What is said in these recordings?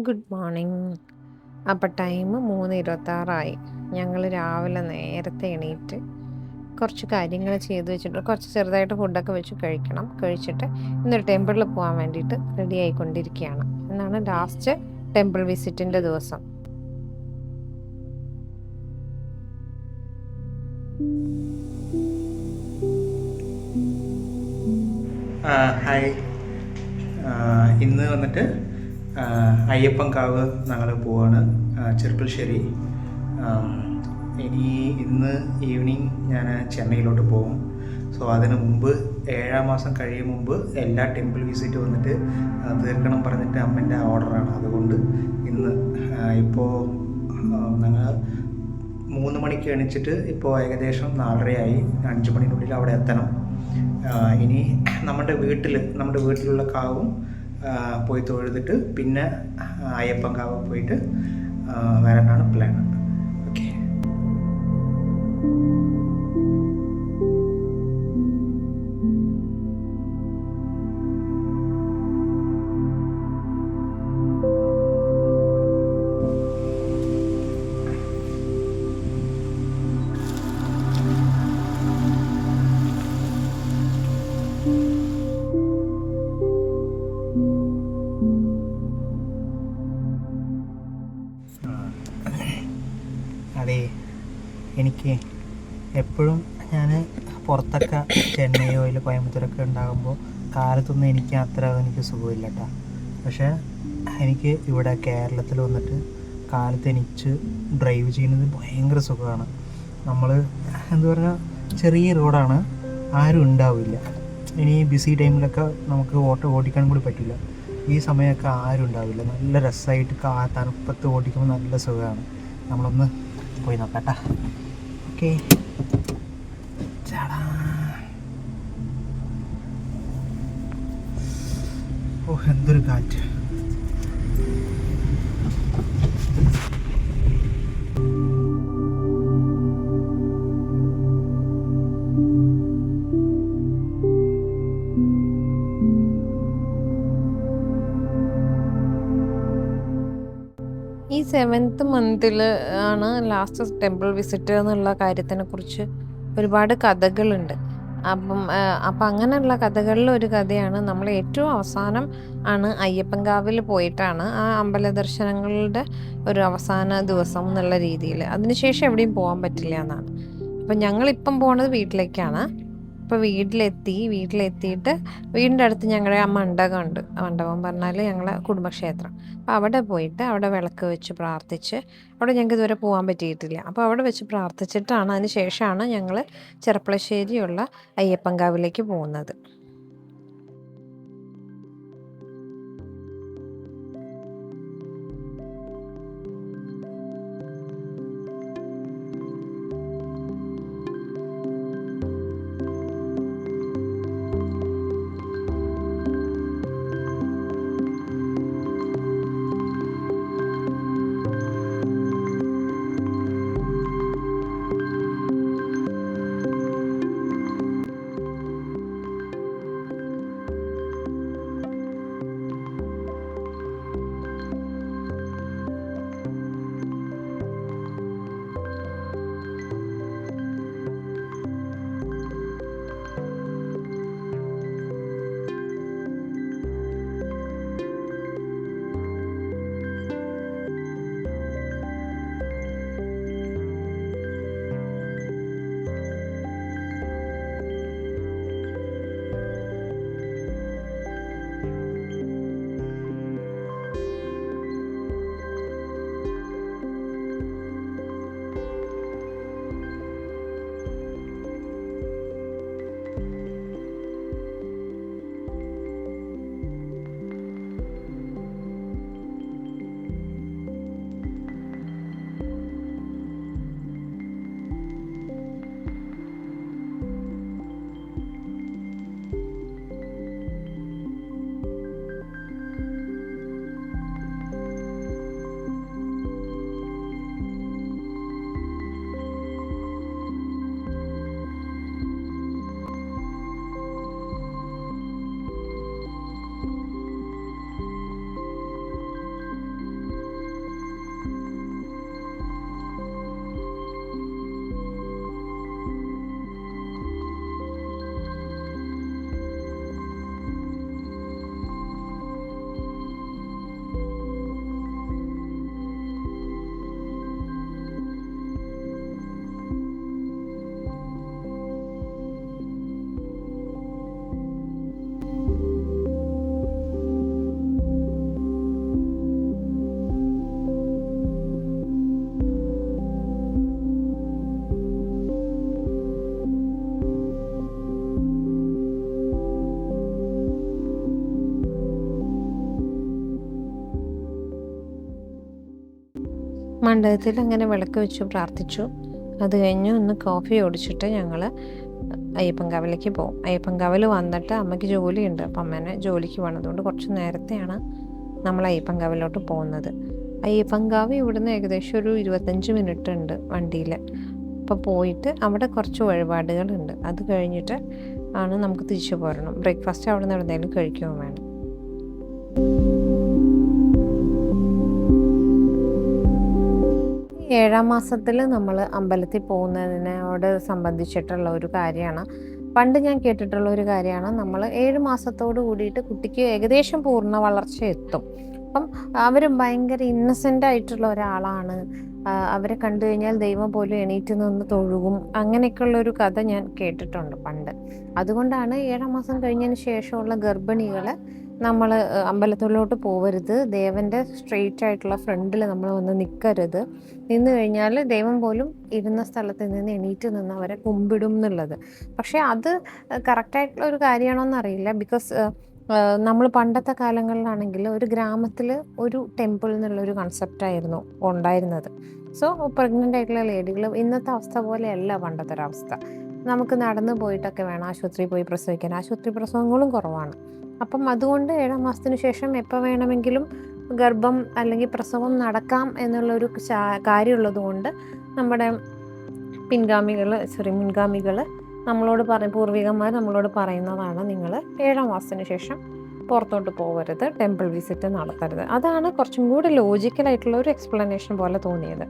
Good morning. അപ്പം time 3:26 ഞങ്ങൾ രാവിലെ നേരത്തെ എണീറ്റ് കുറച്ച് കാര്യങ്ങൾ ചെയ്ത് വെച്ചിട്ട് കുറച്ച് ചെറുതായിട്ട് ഫുഡൊക്കെ വെച്ച് കഴിക്കണം. കഴിച്ചിട്ട് ഇന്നൊരു ടെമ്പിളിൽ പോകാൻ വേണ്ടിയിട്ട് റെഡി ആയിക്കൊണ്ടിരിക്കുകയാണ്. എന്നാണ് ലാസ്റ്റ് ടെമ്പിൾ വിസിറ്റിൻ്റെ ദിവസം. ഹായ്. ഇന്ന് വന്നിട്ട് അയ്യപ്പൻകാവ് ഞങ്ങൾ പോവാണ്, ചെർപ്പുളശ്ശേരി. ഇന്ന് ഈവനിങ് ഞാൻ ചെന്നൈയിലോട്ട് പോകും. സോ അതിന് മുമ്പ് 7-ാം മാസം കഴിയും മുമ്പ് എല്ലാ ടെമ്പിൾ വിസിറ്റ് വന്നിട്ട് തീർക്കണം പറഞ്ഞിട്ട് അമ്മേൻ്റെ ഓർഡറാണ്. അതുകൊണ്ട് ഇന്ന് ഇപ്പോൾ ഞങ്ങൾ 3 മണിക്ക് എണീച്ചിട്ട് ഇപ്പോൾ ഏകദേശം 4:30 5 മണിനുള്ളിൽ അവിടെ എത്തണം. ഇനി നമ്മുടെ വീട്ടിലുള്ള കാവും പോയി തൊഴുതിട്ട് പിന്നെ അയ്യപ്പൻകാവ് പോയിട്ട് വരാനാണ് പ്ലാൻ. ഓക്കെ. അതെ, എനിക്ക് എപ്പോഴും ഞാൻ പുറത്തൊക്കെ ചെന്നൈയോ അല്ലെങ്കിൽ കോയമ്പത്തൂരൊക്കെ ഉണ്ടാകുമ്പോൾ കാലത്തൊന്നും എനിക്ക് സുഖമില്ല കേട്ടോ. പക്ഷേ എനിക്ക് ഇവിടെ കേരളത്തിൽ വന്നിട്ട് കാലത്ത് എണീച്ച് ഡ്രൈവ് ചെയ്യുന്നത് ഭയങ്കര സുഖമാണ്. നമ്മൾ എന്താ പറയുക, ചെറിയ റോഡാണ്, ആരും ഉണ്ടാവില്ല. ഇനി ബിസി ടൈമിലൊക്കെ നമുക്ക് ഓടിക്കാൻ കൂടി പറ്റില്ല. ഈ സമയമൊക്കെ ആരും ഉണ്ടാവില്ല. നല്ല രസമായിട്ട് തണുപ്പത്ത് ഓടിക്കുമ്പോൾ നല്ല സുഖമാണ്. നമ്മളൊന്ന് പോയി നോക്കട്ടാ. ഓക്കെ. ഓ, എന്തൊരു കാറ്റ്! ഈ 7th മന്തിൽ ആണ് ലാസ്റ്റ് ടെമ്പിൾ വിസിറ്റ് എന്നുള്ള കാര്യത്തിനെക്കുറിച്ച് ഒരുപാട് കഥകളുണ്ട്. അപ്പം അങ്ങനെയുള്ള കഥകളിൽ ഒരു കഥയാണ്, നമ്മൾ ഏറ്റവും അവസാനം ആണ് അയ്യപ്പൻകാവിൽ പോയിട്ടാണ് ആ അമ്പല ദർശനങ്ങളുടെ ഒരു അവസാന ദിവസം എന്നുള്ള രീതിയിൽ. അതിനുശേഷം എവിടെയും പോകാൻ പറ്റില്ല എന്നാണ്. അപ്പം ഞങ്ങളിപ്പം പോണത് വീട്ടിലേക്കാണ്. അപ്പോൾ വീട്ടിലെത്തിയിട്ട് വീടിൻ്റെ അടുത്ത് ഞങ്ങളുടെ ആ മണ്ഡപമുണ്ട്. മണ്ഡപം പറഞ്ഞാൽ ഞങ്ങളെ കുടുംബക്ഷേത്രം. അപ്പോൾ അവിടെ പോയിട്ട് അവിടെ വിളക്ക് വെച്ച് പ്രാർത്ഥിച്ച്, അവിടെ ഞങ്ങൾക്ക് ഇതുവരെ പോകാൻ പറ്റിയിട്ടില്ല. അപ്പോൾ അവിടെ വെച്ച് പ്രാർത്ഥിച്ചിട്ടാണ്, അതിന് ശേഷമാണ് ഞങ്ങൾ ചെർപ്പളശ്ശേരിയുള്ള അയ്യപ്പൻകാവിലേക്ക് പോകുന്നത്. മണ്ഡപത്തിൽ അങ്ങനെ വിളക്ക് വെച്ചു പ്രാർത്ഥിച്ചു. അത് കഴിഞ്ഞ് ഒന്ന് കോഫി ഓടിച്ചിട്ട് ഞങ്ങൾ അയ്യപ്പൻകാവിലേക്ക് പോകും. അയ്യപ്പൻകാവിൽ വന്നിട്ട് അമ്മയ്ക്ക് ജോലിയുണ്ട്, അപ്പം അമ്മേനെ ജോലിക്ക് പോകണം. അതുകൊണ്ട് കുറച്ച് നേരത്തെയാണ് നമ്മൾ അയ്യപ്പൻകാവിലോട്ട് പോകുന്നത്. അയ്യപ്പൻകാവ് ഇവിടുന്ന് ഏകദേശം ഒരു 25 മിനിറ്റ് ഉണ്ട് വണ്ടിയിൽ. അപ്പോൾ പോയിട്ട് അവിടെ കുറച്ച് വഴിപാടുകളുണ്ട്, അത് കഴിഞ്ഞിട്ട് ആണ് നമുക്ക് തിരിച്ചു പോരണം. ബ്രേക്ക്ഫാസ്റ്റ് അവിടെ നിന്ന് എവിടെയെങ്കിലും കഴിക്കുകയും വേണം. ഏഴാം മാസത്തിൽ നമ്മൾ അമ്പലത്തിൽ പോകുന്നതിനോട് സംബന്ധിച്ചിട്ടുള്ള ഒരു കാര്യമാണ്. പണ്ട് ഞാൻ കേട്ടിട്ടുള്ള ഒരു കാര്യമാണ്, നമ്മൾ 7 മാസത്തോട് കൂടിയിട്ട് കുട്ടിക്ക് ഏകദേശം പൂർണ്ണ വളർച്ച എത്തും. അപ്പം അവർ ഭയങ്കര ഇന്നസെൻ്റ് ആയിട്ടുള്ള ഒരാളാണ്, അവരെ കണ്ടു കഴിഞ്ഞാൽ ദൈവം പോലും എണീറ്റ് നിന്ന് തൊഴുകും, അങ്ങനെയൊക്കെയുള്ളൊരു കഥ ഞാൻ കേട്ടിട്ടുണ്ട് പണ്ട്. അതുകൊണ്ടാണ് 7 മാസം കഴിഞ്ഞതിന് ശേഷമുള്ള ഗർഭിണികൾ നമ്മൾ അമ്പലത്തിലോട്ട് പോകരുത്, ദേവൻ്റെ സ്ട്രെയിറ്റ് ആയിട്ടുള്ള ഫ്രണ്ടിൽ നമ്മൾ വന്ന് നിൽക്കരുത്, നിന്ന് കഴിഞ്ഞാൽ ദൈവം പോലും ഇരുന്ന സ്ഥലത്ത് നിന്ന് എണീറ്റ് നിന്ന് അവരെ കുമ്പിടും എന്നുള്ളത്. പക്ഷേ അത് കറക്റ്റായിട്ടുള്ള ഒരു കാര്യമാണോ എന്നറിയില്ല. ബിക്കോസ് നമ്മൾ പണ്ടത്തെ കാലങ്ങളിലാണെങ്കിൽ ഒരു ഗ്രാമത്തിൽ ഒരു ടെമ്പിൾ എന്നുള്ളൊരു കൺസെപ്റ്റായിരുന്നു ഉണ്ടായിരുന്നത്. സോ പ്രഗ്നൻ്റ് ആയിട്ടുള്ള ലേഡികൾ ഇന്നത്തെ അവസ്ഥ പോലെയല്ല പണ്ടത്തെ ഒരവസ്ഥ. നമുക്ക് നടന്നു പോയിട്ടൊക്കെ വേണം ആശുപത്രിയിൽ പോയി പ്രസവിക്കാൻ, ആശുപത്രി പ്രസവങ്ങളും കുറവാണ്. അപ്പം അതുകൊണ്ട് 7 മാസത്തിന് ശേഷം എപ്പോൾ വേണമെങ്കിലും ഗർഭം അല്ലെങ്കിൽ പ്രസവം നടക്കാം എന്നുള്ളൊരു കാര്യമുള്ളത് കൊണ്ട് നമ്മുടെ മുൻഗാമികൾ നമ്മളോട് പൂർവികന്മാർ നമ്മളോട് പറയുന്നതാണ്, നിങ്ങൾ 7 മാസത്തിന് ശേഷം പുറത്തോട്ട് പോകരുത്, ടെമ്പിൾ വിസിറ്റ് നടത്തരുത്. അതാണ് കുറച്ചും കൂടി ലോജിക്കലായിട്ടുള്ള ഒരു എക്സ്പ്ലനേഷൻ പോലെ തോന്നിയത്.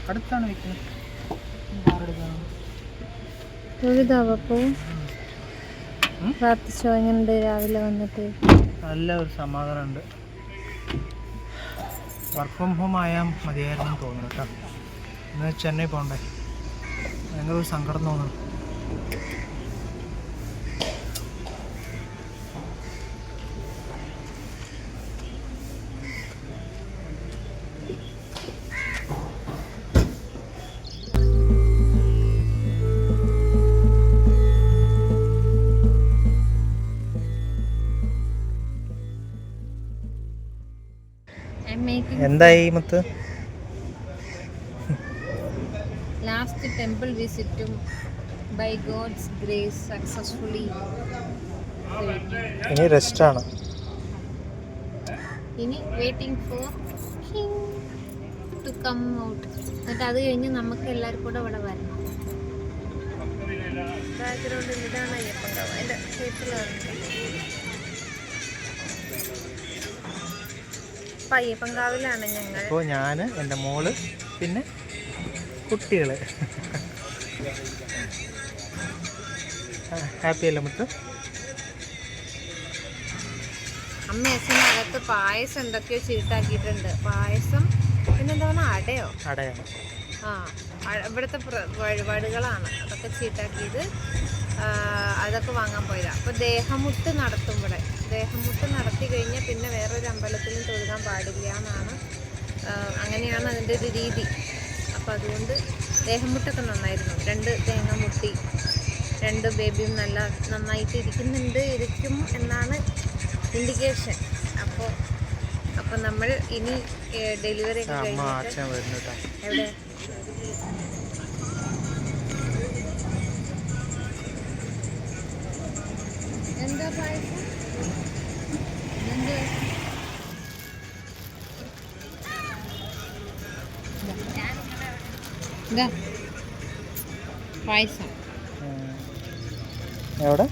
അടുത്താണ് വെക്കുന്നത്. പ്രാർത്ഥിച്ചോ? എങ്ങനെയുണ്ട് രാവിലെ വന്നിട്ട്? നല്ല ഒരു സമാധാനമുണ്ട്. വർക്ക് ഫ്രം ഹോം ആയാൽ മതിയായിരുന്നു തോന്നുന്നു കേട്ടോ. ഇന്ന് ചെന്നൈ പോകണ്ടേ, ഭയങ്കര ഒരു സങ്കടം തോന്നുന്നു. എന്തായി മുത്ത്? ലാസ്റ്റ് ടെമ്പിൾ വിസിറ്റും ബൈ ഗോഡ്സ് ഗ്രേസ് സക്സസ്ഫുള്ളി ഇനി റെസ്റ്റാണ്. ഇനി waiting for to come out. എന്നിട്ട് അത് കഴിഞ്ഞ് നമുക്ക് എല്ലാവരും കൂടെ ഇവിടെ വരണം. ബാക്ക്ഗ്രൗണ്ടിൽ ഇതാണ് അയ്യപ്പൻകാവ്, അതിൻ്റെ ഷേപ്പിലാണ്. ഇപ്പം അയ്യപ്പൻകാവിലാണ് ഞങ്ങൾ. ഇപ്പോൾ ഞാൻ, എൻ്റെ മോള്, പിന്നെ കുട്ടികൾ. ഹാപ്പി അല്ലേ മുത്ത്? അമ്മ അച്ഛനകത്ത് പായസം എന്തൊക്കെയോ ചീട്ടാക്കിയിട്ടുണ്ട്. പായസം പിന്നെന്താണ്, അടയോ? അടയാണ്. ആ, ഇവിടുത്തെ വഴിപാടുകളാണ് അതൊക്കെ ചീട്ടാക്കിയത്. അതൊക്കെ വാങ്ങാൻ പോയതാണ്. അപ്പോൾ ദേഹമുട്ട് നടത്തും ഇവിടെ. ദേഹമുട്ട് നടത്തി കഴിഞ്ഞാൽ പിന്നെ വേറൊരു അമ്പലത്തിലും തൊഴുകാൻ പാടില്ല എന്നാണ്, അങ്ങനെയാണ് അതിൻ്റെ ഒരു രീതി. അപ്പോൾ അതുകൊണ്ട് ദേഹമുട്ടൊക്കെ നന്നായിരുന്നു. 2 തേങ്ങ മുട്ടി, 2 ബേബിയും നന്നായിട്ട് ഇരിക്കും എന്നാണ് ഇൻഡിക്കേഷൻ. അപ്പോൾ നമ്മൾ ഇനി ഡെലിവറി ഒക്കെ കഴിഞ്ഞിട്ട് എവിടെ എന്താ പായസം പായസം എവിടെ?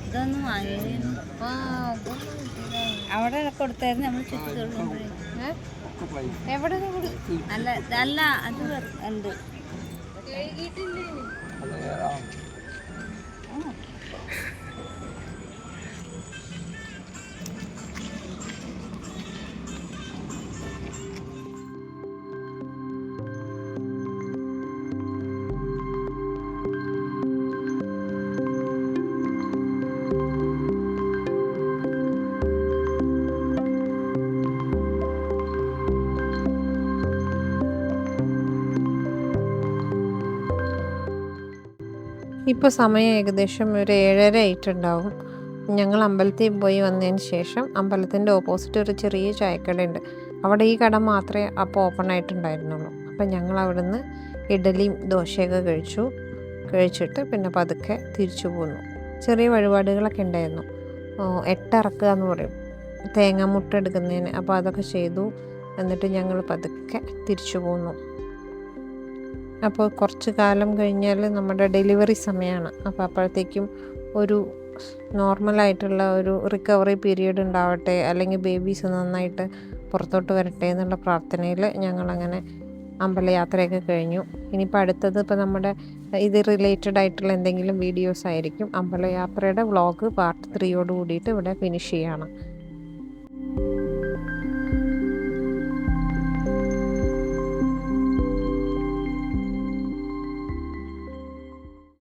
ഇതൊന്നും വാങ്ങി അവിടെ കൊടുത്തായിരുന്നു നമ്മൾ ചുറ്റി. എവിടെ അല്ല അല്ല അത് ഉണ്ട്. ഇപ്പോൾ സമയം ഏകദേശം ഒരു 7:30 ആയിട്ടുണ്ടാവും. ഞങ്ങൾ അമ്പലത്തിൽ പോയി വന്നതിന് ശേഷം അമ്പലത്തിൻ്റെ ഓപ്പോസിറ്റ് ഒരു ചെറിയ ചായക്കടയുണ്ട്. അവിടെ ഈ കട മാത്രമേ അപ്പോൾ ഓപ്പൺ ആയിട്ടുണ്ടായിരുന്നുള്ളൂ. അപ്പം ഞങ്ങൾ അവിടുന്ന് ഇഡലിയും ദോശയൊക്കെ കഴിച്ചിട്ട് പിന്നെ പതുക്കെ തിരിച്ചു പോന്നു. ചെറിയ വഴിപാടുകളൊക്കെ ഉണ്ടായിരുന്നു. 8 ഇറക്കുക എന്ന് പറയും, തേങ്ങ മുട്ട എടുക്കുന്നതിന്. അപ്പോൾ അതൊക്കെ ചെയ്തു. എന്നിട്ട് ഞങ്ങൾ പതുക്കെ തിരിച്ചു പോന്നു. അപ്പോൾ കുറച്ച് കാലം കഴിഞ്ഞാൽ നമ്മുടെ ഡെലിവറി സമയമാണ്. അപ്പോൾ അപ്പോഴത്തേക്കും ഒരു നോർമലായിട്ടുള്ള ഒരു റിക്കവറി പീരീഡ് ഉണ്ടാവട്ടെ, അല്ലെങ്കിൽ ബേബീസ് നന്നായിട്ട് പുറത്തോട്ട് വരട്ടെ എന്നുള്ള പ്രാർത്ഥനയിൽ ഞങ്ങളങ്ങനെ അമ്പലയാത്രയൊക്കെ കഴിഞ്ഞു. ഇനിയിപ്പോൾ അടുത്തത് ഇപ്പോൾ നമ്മുടെ ഇത് റിലേറ്റഡ് ആയിട്ടുള്ള എന്തെങ്കിലും വീഡിയോസ് ആയിരിക്കും. അമ്പലയാത്രയുടെ വ്ളോഗ് പാർട്ട് 3 കൂടിയിട്ട് ഇവിടെ ഫിനിഷ് ചെയ്യണം.